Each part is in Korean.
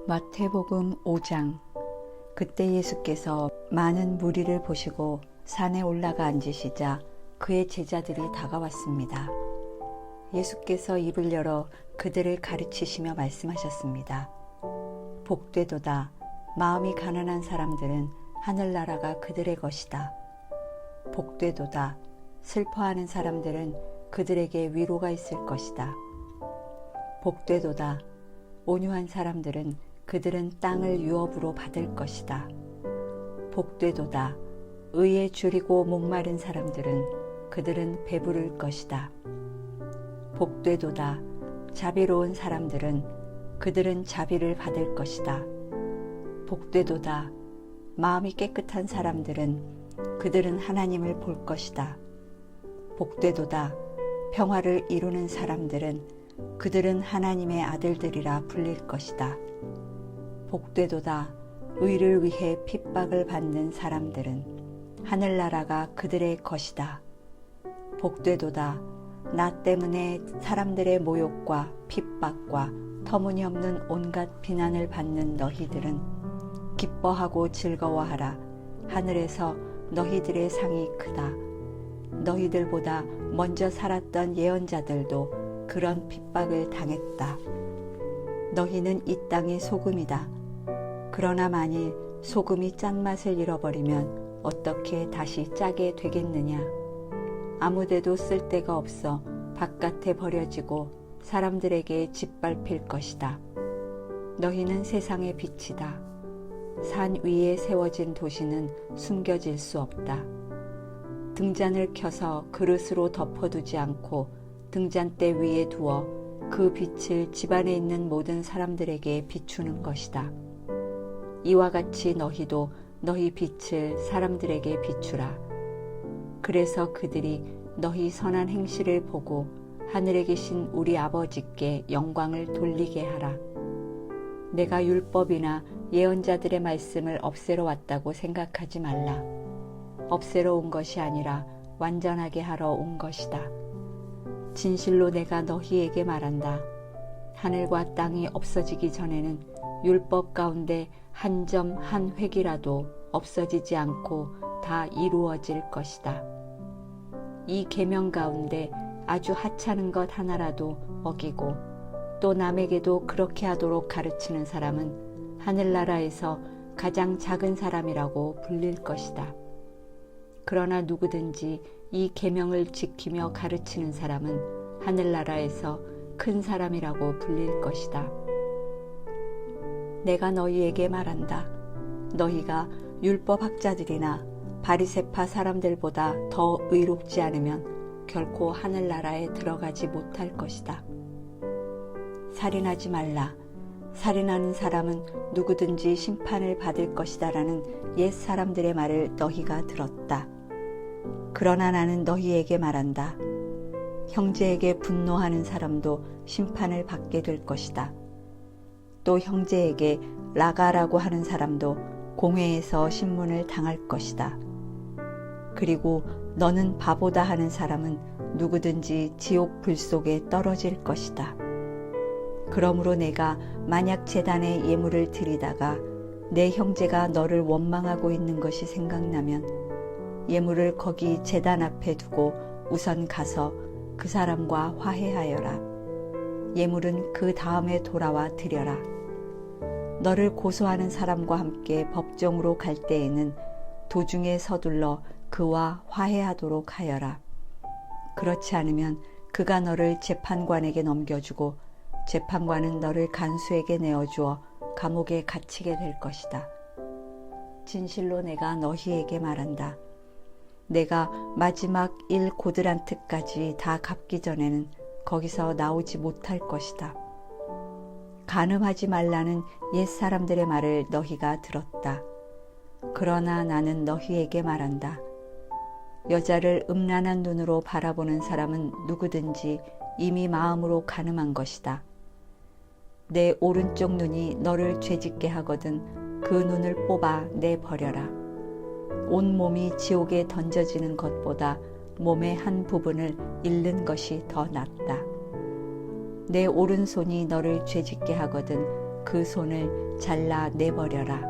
마태복음 5장. 그때 예수께서 많은 무리를 보시고 산에 올라가 앉으시자 그의 제자들이 다가왔습니다. 예수께서 입을 열어 그들을 가르치시며 말씀하셨습니다. 복되도다. 마음이 가난한 사람들은 하늘나라가 그들의 것이다. 복되도다. 슬퍼하는 사람들은 그들에게 위로가 있을 것이다. 복되도다. 온유한 사람들은 그들은 땅을 유업으로 받을 것이다. 복되도다. 의에 줄이고 목마른 사람들은 그들은 배부를 것이다. 복되도다. 자비로운 사람들은 그들은 자비를 받을 것이다. 복되도다. 마음이 깨끗한 사람들은 그들은 하나님을 볼 것이다. 복되도다. 평화를 이루는 사람들은 그들은 하나님의 아들들이라 불릴 것이다. 복되도다. 의를 위해 핍박을 받는 사람들은 하늘나라가 그들의 것이다. 복되도다. 나 때문에 사람들의 모욕과 핍박과 터무니없는 온갖 비난을 받는 너희들은 기뻐하고 즐거워하라. 하늘에서 너희들의 상이 크다. 너희들보다 먼저 살았던 예언자들도 그런 핍박을 당했다. 너희는 이 땅의 소금이다. 그러나 만일 소금이 짠맛을 잃어버리면 어떻게 다시 짜게 되겠느냐? 아무데도 쓸 데가 없어 바깥에 버려지고 사람들에게 짓밟힐 것이다. 너희는 세상의 빛이다. 산 위에 세워진 도시는 숨겨질 수 없다. 등잔을 켜서 그릇으로 덮어두지 않고 등잔대 위에 두어 그 빛을 집안에 있는 모든 사람들에게 비추는 것이다. 이와 같이 너희도 너희 빛을 사람들에게 비추라. 그래서 그들이 너희 선한 행실을 보고 하늘에 계신 우리 아버지께 영광을 돌리게 하라. 내가 율법이나 예언자들의 말씀을 없애러 왔다고 생각하지 말라. 없애러 온 것이 아니라 완전하게 하러 온 것이다. 진실로 내가 너희에게 말한다. 하늘과 땅이 없어지기 전에는 율법 가운데 한 점 한 획이라도 없어지지 않고 다 이루어질 것이다. 이 계명 가운데 아주 하찮은 것 하나라도 어기고 또 남에게도 그렇게 하도록 가르치는 사람은 하늘나라에서 가장 작은 사람이라고 불릴 것이다. 그러나 누구든지 이 계명을 지키며 가르치는 사람은 하늘나라에서 큰 사람이라고 불릴 것이다. 내가 너희에게 말한다. 너희가 율법학자들이나 바리새파 사람들보다 더 의롭지 않으면 결코 하늘나라에 들어가지 못할 것이다. 살인하지 말라. 살인하는 사람은 누구든지 심판을 받을 것이다라는 옛 사람들의 말을 너희가 들었다. 그러나 나는 너희에게 말한다. 형제에게 분노하는 사람도 심판을 받게 될 것이다. 또 형제에게 라가라고 하는 사람도 공회에서 신문을 당할 것이다. 그리고 너는 바보다 하는 사람은 누구든지 지옥 불 속에 떨어질 것이다. 그러므로 내가 만약 제단에 예물을 드리다가 내 형제가 너를 원망하고 있는 것이 생각나면 예물을 거기 제단 앞에 두고 우선 가서 그 사람과 화해하여라. 예물은 그 다음에 돌아와 드려라. 너를 고소하는 사람과 함께 법정으로 갈 때에는 도중에 서둘러 그와 화해하도록 하여라. 그렇지 않으면 그가 너를 재판관에게 넘겨주고 재판관은 너를 간수에게 내어주어 감옥에 갇히게 될 것이다. 진실로 내가 너희에게 말한다. 내가 마지막 일 고드란트까지 다 갚기 전에는 거기서 나오지 못할 것이다. 간음하지 말라는 옛 사람들의 말을 너희가 들었다. 그러나 나는 너희에게 말한다. 여자를 음란한 눈으로 바라보는 사람은 누구든지 이미 마음으로 간음한 것이다. 내 오른쪽 눈이 너를 죄짓게 하거든 그 눈을 뽑아 내버려라. 온 몸이 지옥에 던져지는 것보다 몸의 한 부분을 잃는 것이 더 낫다. 내 오른손이 너를 죄짓게 하거든 그 손을 잘라 내버려라.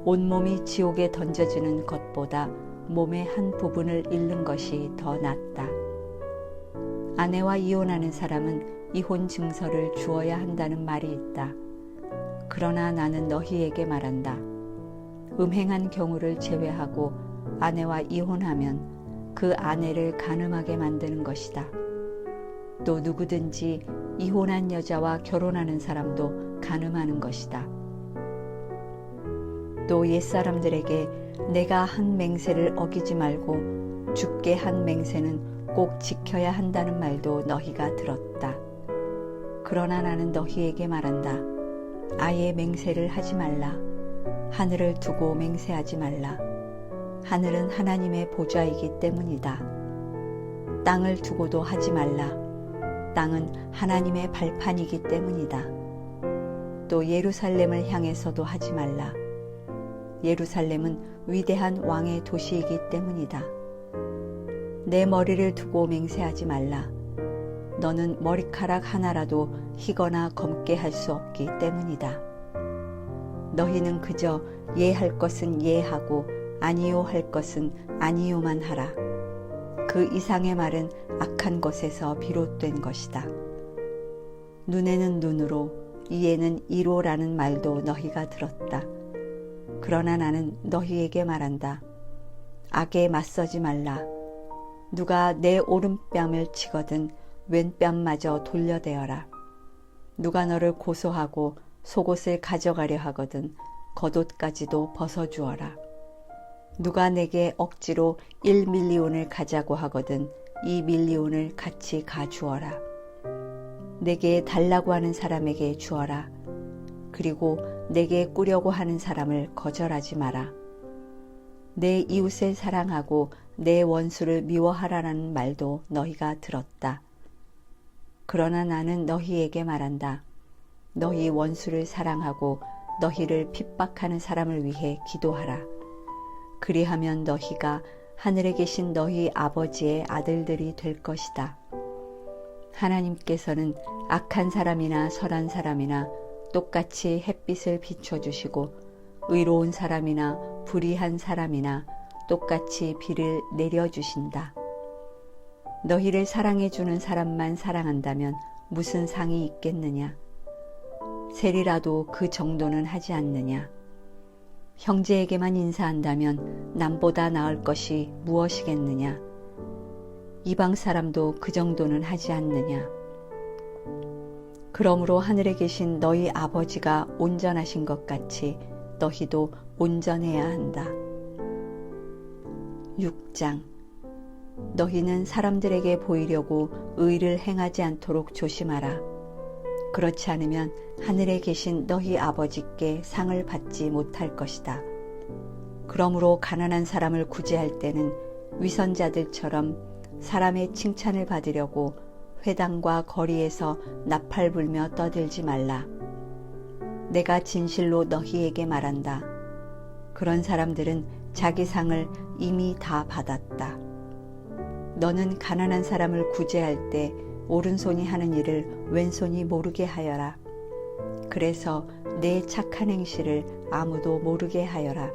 온몸이 지옥에 던져지는 것보다 몸의 한 부분을 잃는 것이 더 낫다. 아내와 이혼하는 사람은 이혼 증서를 주어야 한다는 말이 있다. 그러나 나는 너희에게 말한다. 음행한 경우를 제외하고 아내와 이혼하면 그 아내를 간음하게 만드는 것이다. 또 누구든지 이혼한 여자와 결혼하는 사람도 간음하는 것이다. 또 옛사람들에게 내가 한 맹세를 어기지 말고 주께 한 맹세는 꼭 지켜야 한다는 말도 너희가 들었다. 그러나 나는 너희에게 말한다. 아예 맹세를 하지 말라. 하늘을 두고 맹세하지 말라. 하늘은 하나님의 보좌이기 때문이다. 땅을 두고도 하지 말라. 땅은 하나님의 발판이기 때문이다. 또 예루살렘을 향해서도 하지 말라. 예루살렘은 위대한 왕의 도시이기 때문이다. 내 머리를 두고 맹세하지 말라. 너는 머리카락 하나라도 희거나 검게 할 수 없기 때문이다. 너희는 그저 예할 것은 예하고 아니요 할 것은 아니요만 하라. 그 이상의 말은 악한 것에서 비롯된 것이다. 눈에는 눈으로, 이에는 이로라는 말도 너희가 들었다. 그러나 나는 너희에게 말한다. 악에 맞서지 말라. 누가 내 오른뺨을 치거든 왼뺨마저 돌려대어라. 누가 너를 고소하고 속옷을 가져가려 하거든 겉옷까지도 벗어주어라. 누가 내게 억지로 1밀리온을 가자고 하거든 2밀리온을 같이 가주어라. 내게 달라고 하는 사람에게 주어라. 그리고 내게 꾸려고 하는 사람을 거절하지 마라. 내 이웃을 사랑하고 내 원수를 미워하라는 말도 너희가 들었다. 그러나 나는 너희에게 말한다. 너희 원수를 사랑하고 너희를 핍박하는 사람을 위해 기도하라. 그리하면 너희가 하늘에 계신 너희 아버지의 아들들이 될 것이다. 하나님께서는 악한 사람이나 선한 사람이나 똑같이 햇빛을 비춰주시고 의로운 사람이나 불의한 사람이나 똑같이 비를 내려주신다. 너희를 사랑해주는 사람만 사랑한다면 무슨 상이 있겠느냐? 세리라도 그 정도는 하지 않느냐? 형제에게만 인사한다면 남보다 나을 것이 무엇이겠느냐? 이방 사람도 그 정도는 하지 않느냐? 그러므로 하늘에 계신 너희 아버지가 온전하신 것 같이 너희도 온전해야 한다. 6장. 너희는 사람들에게 보이려고 의를 행하지 않도록 조심하라. 그렇지 않으면 하늘에 계신 너희 아버지께 상을 받지 못할 것이다. 그러므로 가난한 사람을 구제할 때는 위선자들처럼 사람의 칭찬을 받으려고 회당과 거리에서 나팔 불며 떠들지 말라. 내가 진실로 너희에게 말한다. 그런 사람들은 자기 상을 이미 다 받았다. 너는 가난한 사람을 구제할 때 오른손이 하는 일을 왼손이 모르게 하여라. 그래서 내 착한 행실을 아무도 모르게 하여라.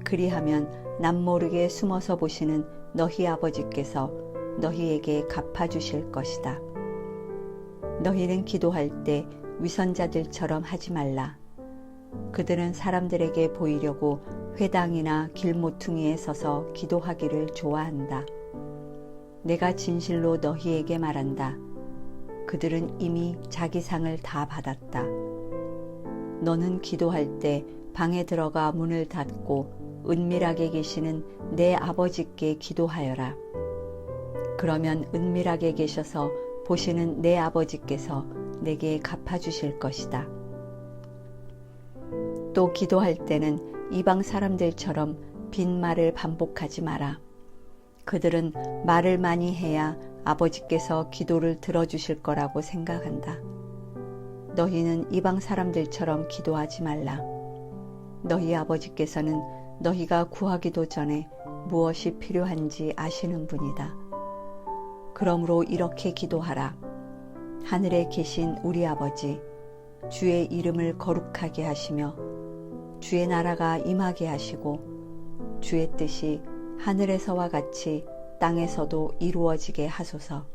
그리하면 남모르게 숨어서 보시는 너희 아버지께서 너희에게 갚아주실 것이다. 너희는 기도할 때 위선자들처럼 하지 말라. 그들은 사람들에게 보이려고 회당이나 길모퉁이에 서서 기도하기를 좋아한다. 내가 진실로 너희에게 말한다. 그들은 이미 자기 상을 다 받았다. 너는 기도할 때 방에 들어가 문을 닫고 은밀하게 계시는 내 아버지께 기도하여라. 그러면 은밀하게 계셔서 보시는 내 아버지께서 내게 갚아주실 것이다. 또 기도할 때는 이방 사람들처럼 빈말을 반복하지 마라. 그들은 말을 많이 해야 아버지께서 기도를 들어주실 거라고 생각한다. 너희는 이방 사람들처럼 기도하지 말라. 너희 아버지께서는 너희가 구하기도 전에 무엇이 필요한지 아시는 분이다. 그러므로 이렇게 기도하라. 하늘에 계신 우리 아버지, 주의 이름을 거룩하게 하시며 주의 나라가 임하게 하시고 주의 뜻이 하늘에서와 같이 땅에서도 이루어지게 하소서.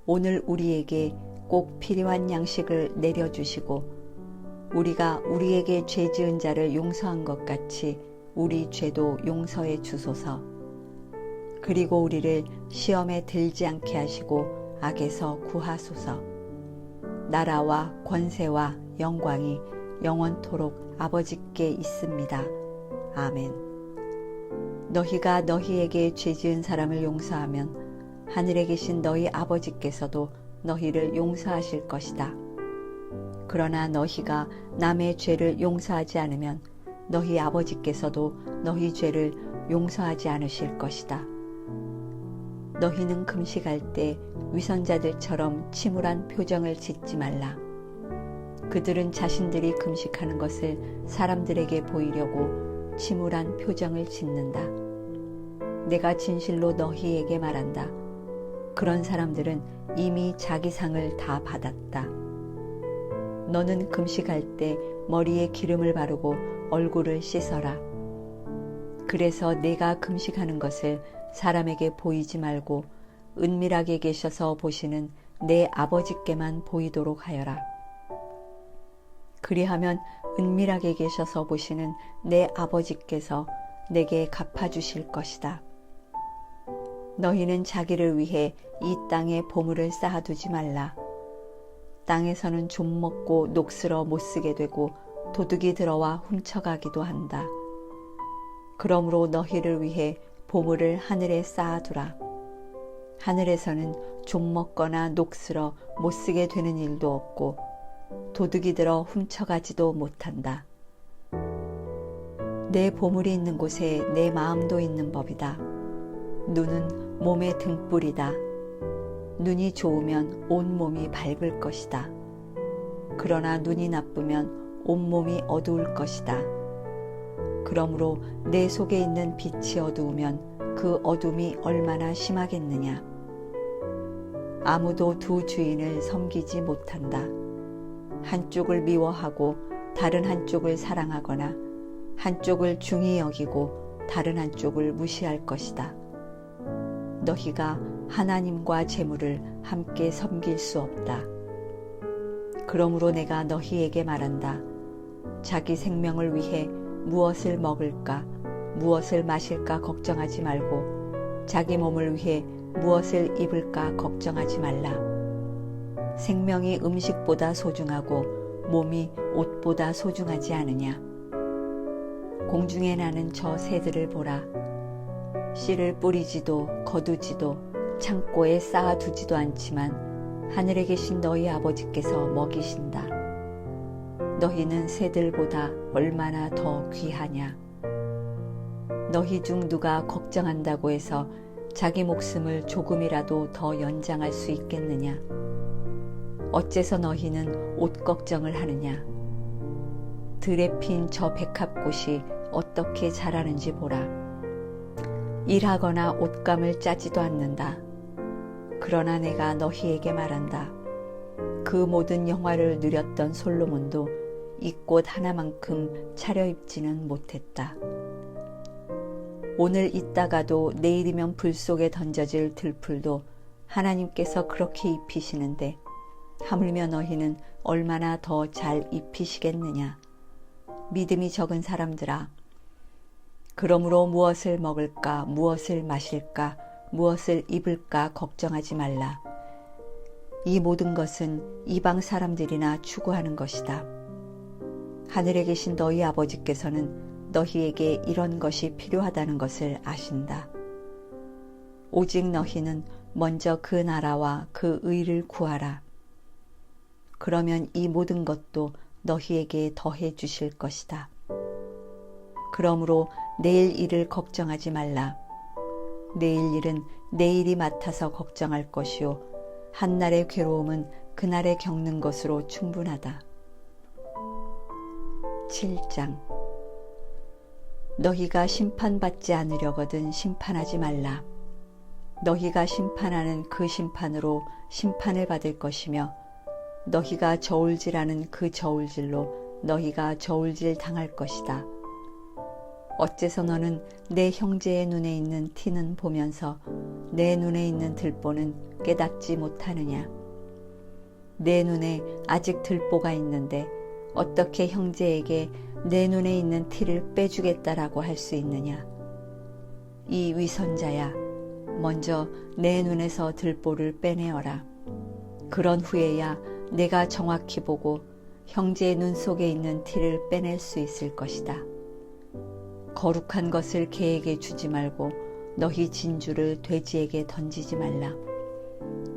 오늘 우리에게 꼭 필요한 양식을 내려주시고 우리가 우리에게 죄 지은 자를 용서한 것 같이 우리 죄도 용서해 주소서. 그리고 우리를 시험에 들지 않게 하시고 악에서 구하소서. 나라와 권세와 영광이 영원토록 아버지께 있습니다. 아멘. 너희가 너희에게 죄 지은 사람을 용서하면 하늘에 계신 너희 아버지께서도 너희를 용서하실 것이다. 그러나 너희가 남의 죄를 용서하지 않으면 너희 아버지께서도 너희 죄를 용서하지 않으실 것이다. 너희는 금식할 때 위선자들처럼 침울한 표정을 짓지 말라. 그들은 자신들이 금식하는 것을 사람들에게 보이려고 침울한 표정을 짓는다. 내가 진실로 너희에게 말한다. 그런 사람들은 이미 자기 상을 다 받았다. 너는 금식할 때 머리에 기름을 바르고 얼굴을 씻어라. 그래서 내가 금식하는 것을 사람에게 보이지 말고 은밀하게 계셔서 보시는 내 아버지께만 보이도록 하여라. 그리하면 은밀하게 계셔서 보시는 내 아버지께서 내게 갚아주실 것이다. 너희는 자기를 위해 이 땅에 보물을 쌓아두지 말라. 땅에서는 좀 먹고 녹슬어 못쓰게 되고 도둑이 들어와 훔쳐가기도 한다. 그러므로 너희를 위해 보물을 하늘에 쌓아두라. 하늘에서는 좀 먹거나 녹슬어 못쓰게 되는 일도 없고 도둑이 들어 훔쳐가지도 못한다. 내 보물이 있는 곳에 내 마음도 있는 법이다. 눈은 몸의 등불이다. 눈이 좋으면 온 몸이 밝을 것이다. 그러나 눈이 나쁘면 온 몸이 어두울 것이다. 그러므로 내 속에 있는 빛이 어두우면 그 어둠이 얼마나 심하겠느냐. 아무도 두 주인을 섬기지 못한다. 한쪽을 미워하고 다른 한쪽을 사랑하거나 한쪽을 중히 여기고 다른 한쪽을 무시할 것이다. 너희가 하나님과 재물을 함께 섬길 수 없다. 그러므로 내가 너희에게 말한다. 자기 생명을 위해 무엇을 먹을까, 무엇을 마실까 걱정하지 말고 자기 몸을 위해 무엇을 입을까 걱정하지 말라. 생명이 음식보다 소중하고 몸이 옷보다 소중하지 않으냐. 공중에 나는 저 새들을 보라. 씨를 뿌리지도 거두지도 창고에 쌓아두지도 않지만 하늘에 계신 너희 아버지께서 먹이신다. 너희는 새들보다 얼마나 더 귀하냐. 너희 중 누가 걱정한다고 해서 자기 목숨을 조금이라도 더 연장할 수 있겠느냐. 어째서 너희는 옷 걱정을 하느냐. 들에 핀 저 백합꽃이 어떻게 자라는지 보라. 일하거나 옷감을 짜지도 않는다. 그러나 내가 너희에게 말한다. 그 모든 영화를 누렸던 솔로몬도 이 꽃 하나만큼 차려입지는 못했다. 오늘 있다가도 내일이면 불 속에 던져질 들풀도 하나님께서 그렇게 입히시는데 하물며 너희는 얼마나 더 잘 입히시겠느냐. 믿음이 적은 사람들아. 그러므로 무엇을 먹을까, 무엇을 마실까, 무엇을 입을까 걱정하지 말라. 이 모든 것은 이방 사람들이나 추구하는 것이다. 하늘에 계신 너희 아버지께서는 너희에게 이런 것이 필요하다는 것을 아신다. 오직 너희는 먼저 그 나라와 그 의를 구하라. 그러면 이 모든 것도 너희에게 더해 주실 것이다. 그러므로 내일 일을 걱정하지 말라. 내일 일은 내일이 맡아서 걱정할 것이요 한날의 괴로움은 그날에 겪는 것으로 충분하다. 7장. 너희가 심판받지 않으려거든 심판하지 말라. 너희가 심판하는 그 심판으로 심판을 받을 것이며 너희가 저울질하는 그 저울질로 너희가 저울질 당할 것이다. 어째서 너는 내 형제의 눈에 있는 티는 보면서 내 눈에 있는 들보는 깨닫지 못하느냐? 내 눈에 아직 들보가 있는데 어떻게 형제에게 내 눈에 있는 티를 빼주겠다라고 할 수 있느냐? 이 위선자야, 먼저 내 눈에서 들보를 빼내어라. 그런 후에야 내가 정확히 보고 형제의 눈 속에 있는 티를 빼낼 수 있을 것이다. 거룩한 것을 개에게 주지 말고 너희 진주를 돼지에게 던지지 말라.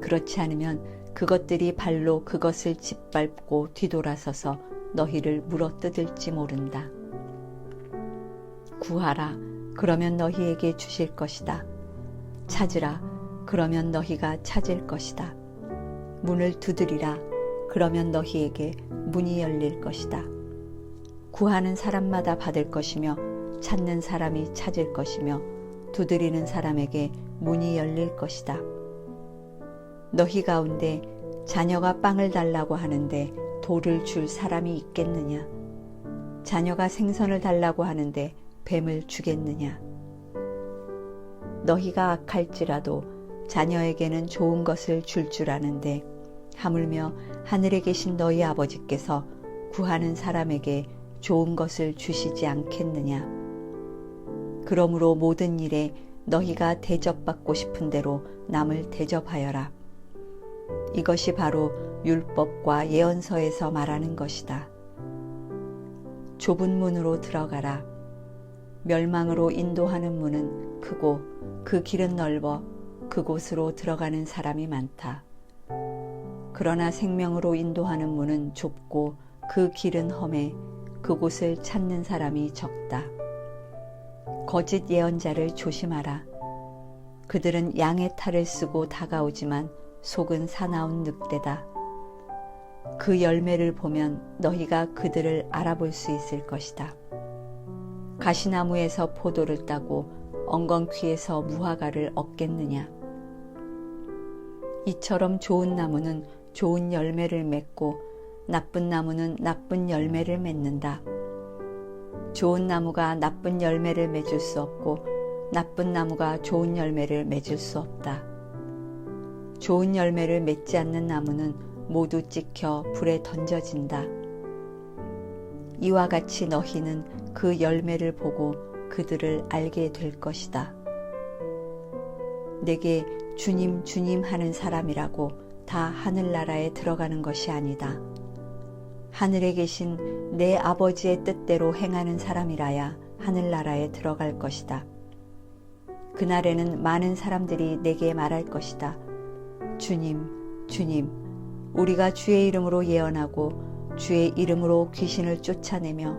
그렇지 않으면 그것들이 발로 그것을 짓밟고 뒤돌아서서 너희를 물어뜯을지 모른다. 구하라, 그러면 너희에게 주실 것이다. 찾으라, 그러면 너희가 찾을 것이다. 문을 두드리라, 그러면 너희에게 문이 열릴 것이다. 구하는 사람마다 받을 것이며 찾는 사람이 찾을 것이며 두드리는 사람에게 문이 열릴 것이다. 너희 가운데 자녀가 빵을 달라고 하는데 돌을 줄 사람이 있겠느냐? 자녀가 생선을 달라고 하는데 뱀을 주겠느냐? 너희가 악할지라도 자녀에게는 좋은 것을 줄 아는데 하물며 하늘에 계신 너희 아버지께서 구하는 사람에게 좋은 것을 주시지 않겠느냐? 그러므로 모든 일에 너희가 대접받고 싶은 대로 남을 대접하여라. 이것이 바로 율법과 예언서에서 말하는 것이다. 좁은 문으로 들어가라. 멸망으로 인도하는 문은 크고 그 길은 넓어 그곳으로 들어가는 사람이 많다. 그러나 생명으로 인도하는 문은 좁고 그 길은 험해 그곳을 찾는 사람이 적다. 거짓 예언자를 조심하라. 그들은 양의 탈을 쓰고 다가오지만 속은 사나운 늑대다. 그 열매를 보면 너희가 그들을 알아볼 수 있을 것이다. 가시나무에서 포도를 따고 엉겅퀴에서 무화과를 얻겠느냐? 이처럼 좋은 나무는 좋은 열매를 맺고 나쁜 나무는 나쁜 열매를 맺는다. 좋은 나무가 나쁜 열매를 맺을 수 없고 나쁜 나무가 좋은 열매를 맺을 수 없다. 좋은 열매를 맺지 않는 나무는 모두 찍혀 불에 던져진다. 이와 같이 너희는 그 열매를 보고 그들을 알게 될 것이다. 내게 주님 주님 하는 사람이라고 다 하늘나라에 들어가는 것이 아니다. 하늘에 계신 내 아버지의 뜻대로 행하는 사람이라야 하늘나라에 들어갈 것이다. 그날에는 많은 사람들이 내게 말할 것이다. 주님, 주님, 우리가 주의 이름으로 예언하고 주의 이름으로 귀신을 쫓아내며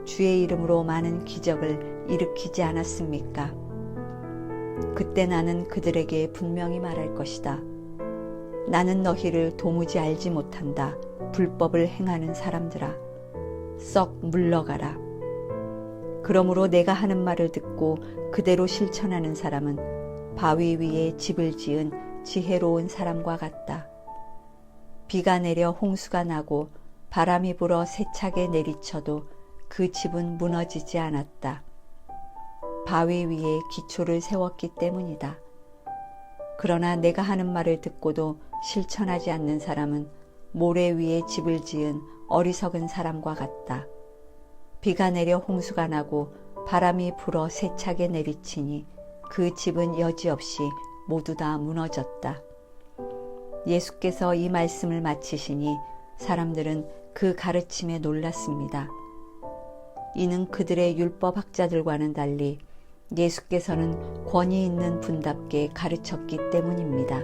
주의 이름으로 많은 기적을 일으키지 않았습니까? 그때 나는 그들에게 분명히 말할 것이다. 나는 너희를 도무지 알지 못한다. 불법을 행하는 사람들아, 썩 물러가라. 그러므로 내가 하는 말을 듣고 그대로 실천하는 사람은 바위 위에 집을 지은 지혜로운 사람과 같다. 비가 내려 홍수가 나고 바람이 불어 세차게 내리쳐도 그 집은 무너지지 않았다. 바위 위에 기초를 세웠기 때문이다. 그러나 내가 하는 말을 듣고도 실천하지 않는 사람은 모래 위에 집을 지은 어리석은 사람과 같다. 비가 내려 홍수가 나고 바람이 불어 세차게 내리치니 그 집은 여지없이 모두 다 무너졌다. 예수께서 이 말씀을 마치시니 사람들은 그 가르침에 놀랐습니다. 이는 그들의 율법학자들과는 달리 예수께서는 권위 있는 분답게 가르쳤기 때문입니다.